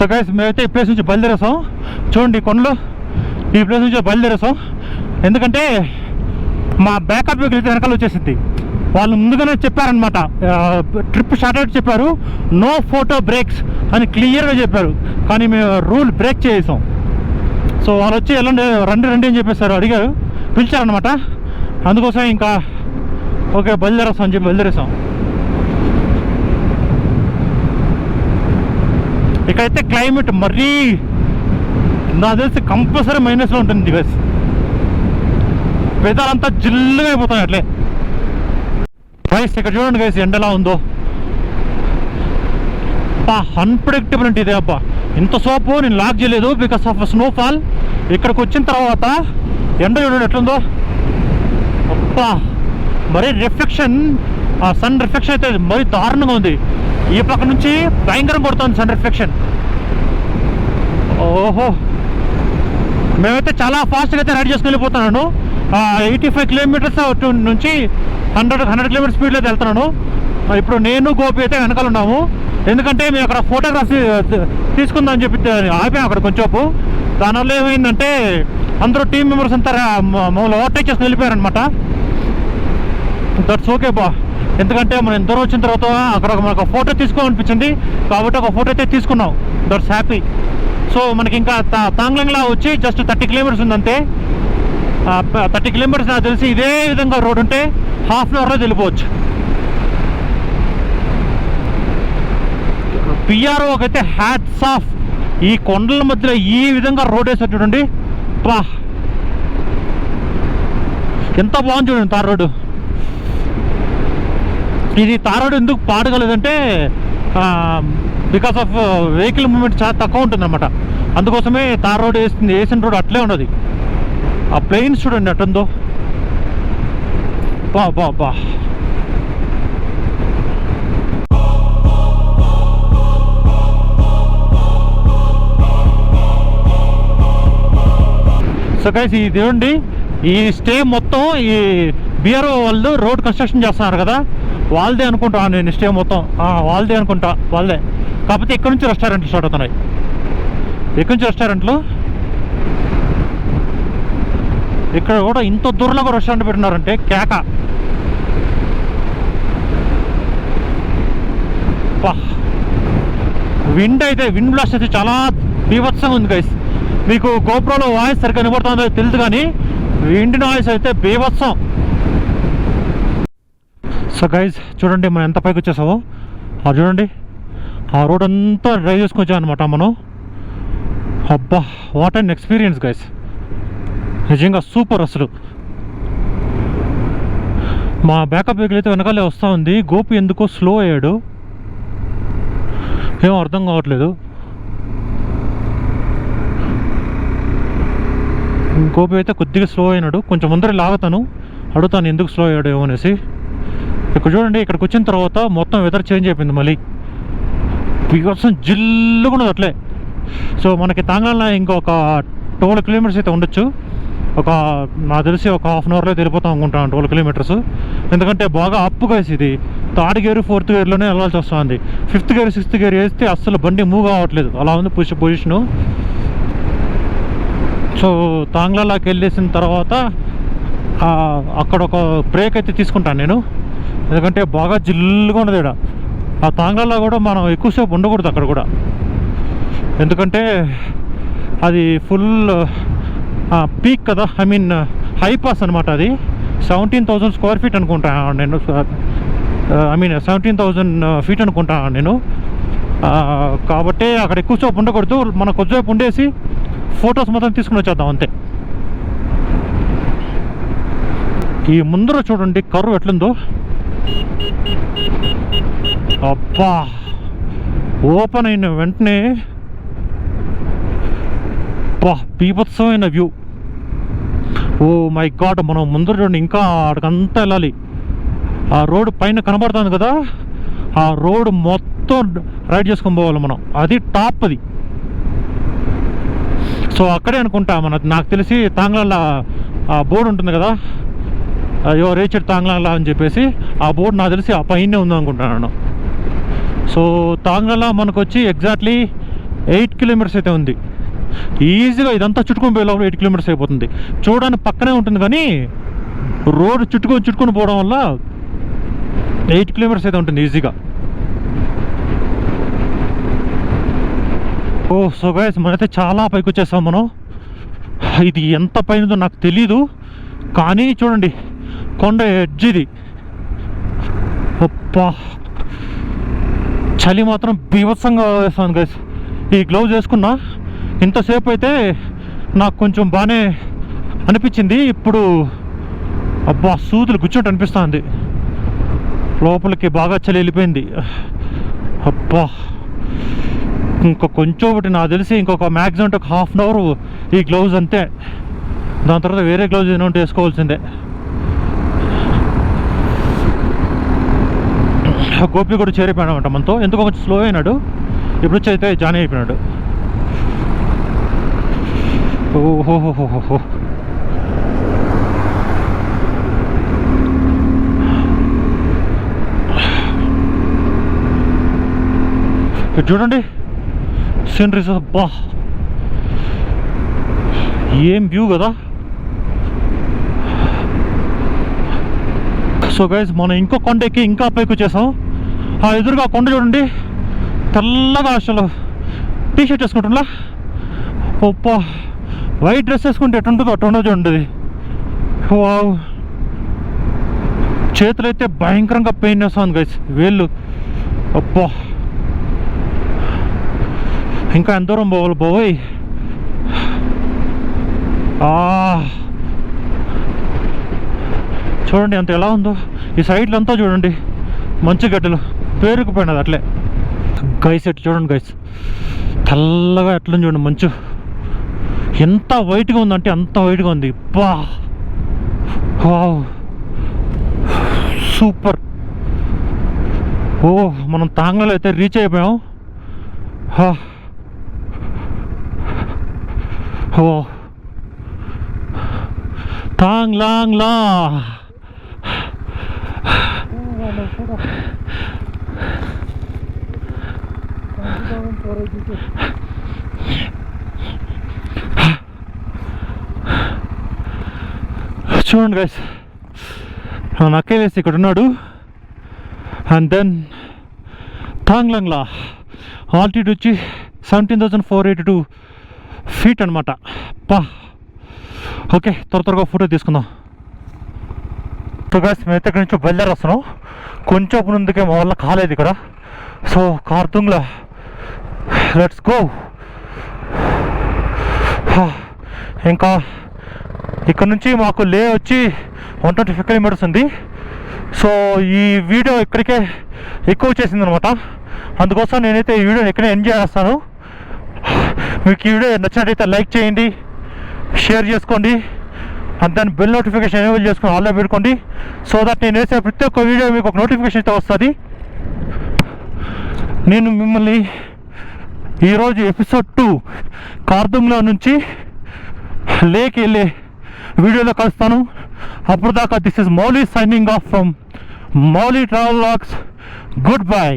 So guys మేమైతే ఈ place నుంచి బయలుదేరేసాం. చూడండి కొండలు, ఈ ప్లేస్ నుంచి బయలుదేరేసాం. ఎందుకంటే మా బ్యాకప్ వెహికల్ అయితే వెనకాల వచ్చేసింది. వాళ్ళు ముందుగానే చెప్పారనమాట, ట్రిప్ స్టార్ట్ అవుట్ చెప్పారు, నో ఫోటో బ్రేక్స్ అని క్లియర్గా చెప్పారు. కానీ మేము రూల్ బ్రేక్ చేసాం. సో వాళ్ళు వచ్చి వెళ్ళండి రండి అని చెప్పేసారు, అడిగారు, పిలిచారనమాట. అందుకోసం ఇంకా ఓకే బయలుదేరేస్తాం అని చెప్పి బయలుదేరేసాం. ఇక్కడైతే క్లైమేట్ మరీ నాకు తెలిసి కంపల్సరీ మైనస్లో ఉంటుంది గైస్. పెదాలంతా జిల్లుగా అయిపోతాయి అట్లే. గైస్ ఇక్కడ చూడండి గైస్ ఎండ ఎలా ఉందో. అన్ప్రెడిక్టబుల్ అంటే ఇదే అబ్బా. ఇంత సోపు నేను లాక్ చేయలేదు బికాస్ ఆఫ్ స్నోఫాల్. ఇక్కడికి వచ్చిన తర్వాత ఎండ చూడండి ఎట్లుందో అబ్బా. మరీ రిఫ్లెక్షన్, ఆ సన్ రిఫ్లెక్షన్ అయితే మరీ దారుణంగా ఉంది. ఈ పక్క నుంచి భయంకరంగా కొడుతుంది సన్ రిఫ్లెక్షన్. ఓహో, మేమైతే చాలా ఫాస్ట్గా అయితే రైడ్ చేసుకుని వెళ్ళిపోతున్నాను. 85 కిలోమీటర్స్ నుంచి 100 కిలోమీటర్ స్పీడ్లో అయితే వెళ్తున్నాను. ఇప్పుడు నేను గోపి అయితే వెనకాల ఉన్నాము. ఎందుకంటే మేము అక్కడ ఫోటోగ్రఫీ తీసుకుందామని చెప్పి ఆపాము అక్కడ కొంచెంసేపు. దానివల్ల ఏమైందంటే అందరూ టీం మెంబర్స్ అంతా మమ్మల్ని ఓవర్టేక్ చేసుకుని వెళ్ళిపోయారనమాట. దట్స్ ఓకే బా. ఎందుకంటే మనం ఎంత దూరం వచ్చిన తర్వాత అక్కడ మనకు ఫోటో తీసుకోవాలనిపించింది కాబట్టి ఒక ఫోటో అయితే తీసుకున్నాం. That's happy. సో మనకి ఇంకా తాంగ్లంగ్లా వచ్చి జస్ట్ 30 కిలోమీటర్స్ ఉంది అంతే. 30 కిలోమీటర్స్ నాకు తెలిసి ఇదే విధంగా రోడ్ ఉంటే హాఫ్ అన్ అవర్లో వెళ్ళిపోవచ్చు. పిఆర్ఓకి అయితే హ్యాట్స్ ఆఫ్. ఈ కొండల మధ్యలో ఈ విధంగా రోడ్ వేసారు చూడండి, బా ఎంత బాగుంది చూడండి తార్ రోడ్డు. ఇది తార్ రోడ్ ఎందుకు పాడగలదంటే బికాస్ ఆఫ్ వెహికల్ మూవ్మెంట్ చాలా తక్కువ ఉంటుంది అనమాట. అందుకోసమే తార్ రోడ్ వేసిన రోడ్ అట్లే ఉన్నది. ఆ ప్లెయిన్స్ చూడండి అట్టుందో, బా బా బా. సో గైస్ ఇది చూడండి, ఈ స్టే మొత్తం ఈ బిఆర్ఓ వాళ్ళు రోడ్ కన్స్ట్రక్షన్ చేస్తున్నారు కదా, వాళ్ళదే అనుకుంటా నేను స్టే మొత్తం. వాళ్ళదే అనుకుంటా, వాళ్ళదే. కాకపోతే ఇక్కడ నుంచి రెస్టారెంట్లు స్టార్ట్ అవుతున్నాయి. ఇక్కడ నుంచి రెస్టారెంట్లు, ఇక్కడ కూడా ఇంత దూరంలో కూడా రెస్టారెంట్ పెట్టినారంటే కేక. విండ్ బ్లాస్ట్ అయితే చాలా బీభత్సంగా ఉంది గైస్. మీకు గోప్రోలో వాయిస్ సరిగ్గా వినబడుతుందో తెలుసు కానీ విండ్ నాయిస్ అయితే బీభత్సం. సో గైస్ చూడండి మనం ఎంత పైకి వచ్చేసామో. చూడండి ఆ రోడ్ అంతా డ్రైవ్ చేసుకొని వచ్చాం అనమాట మనం. అబ్బా వాట్ అండ్ ఎక్స్పీరియన్స్ గైస్, నిజంగా సూపర్. అసలు మా బ్యాకప్ వెహికల్ అయితే వెనకాలే వస్తూ ఉంది. గోపి ఎందుకో స్లో అయ్యాడు, ఏమో అర్థం కావట్లేదు. గోపి అయితే కొద్దిగా స్లో అయినాడు. కొంచెం ముందర లాగుతాను, అడుగుతాను ఎందుకు స్లో అయ్యాడు ఏమో అనేసి. ఇక్కడ చూడండి ఇక్కడికి వచ్చిన తర్వాత మొత్తం వెదర్ చేంజ్ అయిపోయింది మళ్ళీ. బికాసం జిల్లు కూడా అట్లే. సో మనకి తాంగ్లాలో ఇంకొక 12 కిలోమీటర్స్ అయితే ఉండొచ్చు. నాకు తెలిసి ఒక హాఫ్ అన్ అవర్లో వెళ్ళిపోతాం అనుకుంటాను 12 కిలోమీటర్స్. ఎందుకంటే బాగా అప్పుగా ఇది 3rd గేర్ 4th గేర్లోనే వెళ్ళాల్సి వస్తుంది. 5th గేర్ 6th గేర్ వేస్తే అస్సలు బండి మూవ్ కావట్లేదు, అలా ఉంది పొజిషను. సో తాంగ్లాలోకి వెళ్ళేసిన తర్వాత అక్కడ ఒక బ్రేక్ అయితే తీసుకుంటాను నేను, ఎందుకంటే బాగా జిల్లుగా ఉండదు ఇక్కడ. ఆ తాంగ్లాలో కూడా మనం ఎక్కువసేపు ఉండకూడదు అక్కడ కూడా, ఎందుకంటే అది ఫుల్ పీక్ కదా, ఐ మీన్ హై పాస్ అనమాట. అది 17,000 స్క్వేర్ ఫీట్ అనుకుంటా నేను, ఐ మీన్ 17,000 ఫీట్ అనుకుంటా నేను. కాబట్టి అక్కడ ఎక్కువసేపు ఉండకూడదు, మనం కొద్దిసేపు ఉండేసి ఫొటోస్ మొత్తం తీసుకుని వచ్చేద్దాం అంతే. ఈ ముందర చూడండి కర్వ్ ఎట్లుందో, అబ్బా. ఓపెన్ అయిన వెంటనే బీభత్సమైన వ్యూ. ఓ మై గాడ్, మనం ముందర చూడండి ఇంకా అక్కడికంతా వెళ్ళాలి. ఆ రోడ్ పైన కనబడుతుంది కదా, ఆ రోడ్ మొత్తం రైడ్ చేసుకొని పోవాలి మనం. అది టాప్ అది. సో అక్కడే అనుకుంటా నాకు తెలిసి తాంగ్లాల బోర్డు ఉంటుంది కదా, యువర్ రీచ్డ్ తాంగ్లాల అని చెప్పేసి, ఆ బోర్డు నాకు తెలిసి ఆ పైనే ఉందనుకుంటున్నాను. సో తాంగ్లాల మనకు వచ్చి ఎగ్జాక్ట్లీ 8 కిలోమీటర్స్ అయితే ఉంది. ఈజీగా ఇదంతా చుట్టుకొని పోయే లోపల 8 కిలోమీటర్స్ అయిపోతుంది. చూడడానికి పక్కనే ఉంటుంది కానీ రోడ్ చుట్టుకొని పోవడం వల్ల 8 కిలోమీటర్స్ అయితే ఉంటుంది ఈజీగా. ఓ సో గైస్, మనైతే చాలా పైకి వచ్చేసాం మనం. ఇది ఎంత పైనదో నాకు తెలీదు, కానీ చూడండి కొండ ఎడ్జ్ ఇది. అప్పా, చలి మాత్రం బీభత్సంగా వేస్తాను గైస్. ఈ గ్లౌజ్ వేసుకున్నా ఇంతసేపు అయితే నాకు కొంచెం బాగానే అనిపించింది. ఇప్పుడు అబ్బా సూదులు గుచ్చుంటే అనిపిస్తుంది. లోపలికి బాగా చలి వెళ్ళిపోయింది. అబ్బా, కొంచెం ఒకటి నాకు తెలిసి ఇంకొక మ్యాక్సిమం ఒక ½ అవర్ ఈ గ్లౌజ్ అంతే. దాని తర్వాత వేరే గ్లౌజ్ ఏదో ఉంటే వేసుకోవాల్సిందే. గోపి కూడా చేరిపోయాడు అనమాట మనతో. ఎందుకో కొంచెం స్లో అయినాడు. ఇప్పుడు వచ్చి అయితే జాయిన్ అయిపోయినాడు. ఓహోహోహోహో, చూడండి సీనరీస్. అబ్బా ఏం వ్యూ కదా. సో గైస్, మనం ఇంకో కొండ ఎక్కి ఇంకా పైకి వచ్చేసాం. ఆ ఎదురుగా కొండ చూడండి, తెల్లగా అసలు టీ షర్ట్ వేసుకుంటున్నా. అబ్బా, వైట్ డ్రెస్ వేసుకుంటే ఎటుంటుందో అటుండో చూడండి. వావ్, చేతులు అయితే భయంకరంగా పెయిన్ వేస్తుంది గైస్, వేళ్ళు. అబ్బా, ఇంకా ఎంత దూరం పోవాలి పోయి. చూడండి అంత ఎలా ఉందో. ఈ సైడ్లో అంతా చూడండి మంచు గడ్డలు పేరుకుపోయినది అట్లే. గైస్ ఎట్లా చూడండి గైస్, తెల్లగా ఎట్లా చూడండి మంచు. ఎంత వైట్గా ఉందంటే అంత వైట్గా ఉంది. బా, వావ్, సూపర్. ఓ, మనం తాంగ్లాలో అయితే రీచ్ అయిపోయాం. ఓ, తాంగ్లాంగ్లా. చూడండి గైస్, నక్కేలేసి ఇక్కడ ఉన్నాడు. అండ్ దెన్ తాంగ్లాంగ్లా ఆల్టిట్యూడ్ వచ్చి 17,482 ఫీట్ అనమాట. పా, ఓకే, త్వరగా ఫోటో తీసుకుందాం. సో గైస్, మేము ఇక్కడి నుంచి బయలుదేరి వస్తున్నాం. కొంచెం ముందుకే మా వల్ల కాలేదు ఇక్కడ. So Khardungla, let's go. ఇంకా ఇక్కడ నుంచి మాకు లే వచ్చి 125 కిలోమీటర్స్ ఉంది. సో ఈ వీడియో ఇక్కడికే ఎక్కువ వచ్చేసింది అనమాట. అందుకోసం నేనైతే ఈ వీడియోని ఇక్కడే ఎంజాయ్ చేస్తాను. మీకు ఈ వీడియో నచ్చినట్టయితే లైక్ చేయండి, షేర్ చేసుకోండి, అండ్ దాని బెల్ నోటిఫికేషన్ ఎనేబుల్ చేసుకొని ఆన్లో పెట్టుకోండి. సో దట్ నేను వేసే ప్రతి ఒక్క వీడియో మీకు ఒక నోటిఫికేషన్ అయితే వస్తుంది. నేను మిమ్మల్ని ఈరోజు ఎపిసోడ్ 2 కార్దుంగ్లా నుంచి లేక్ వెళ్ళే వీడియోలో కలుస్తాను. అప్పుడు దాకా this is Mouli signing off from Mouli travel vlogs. Good bye.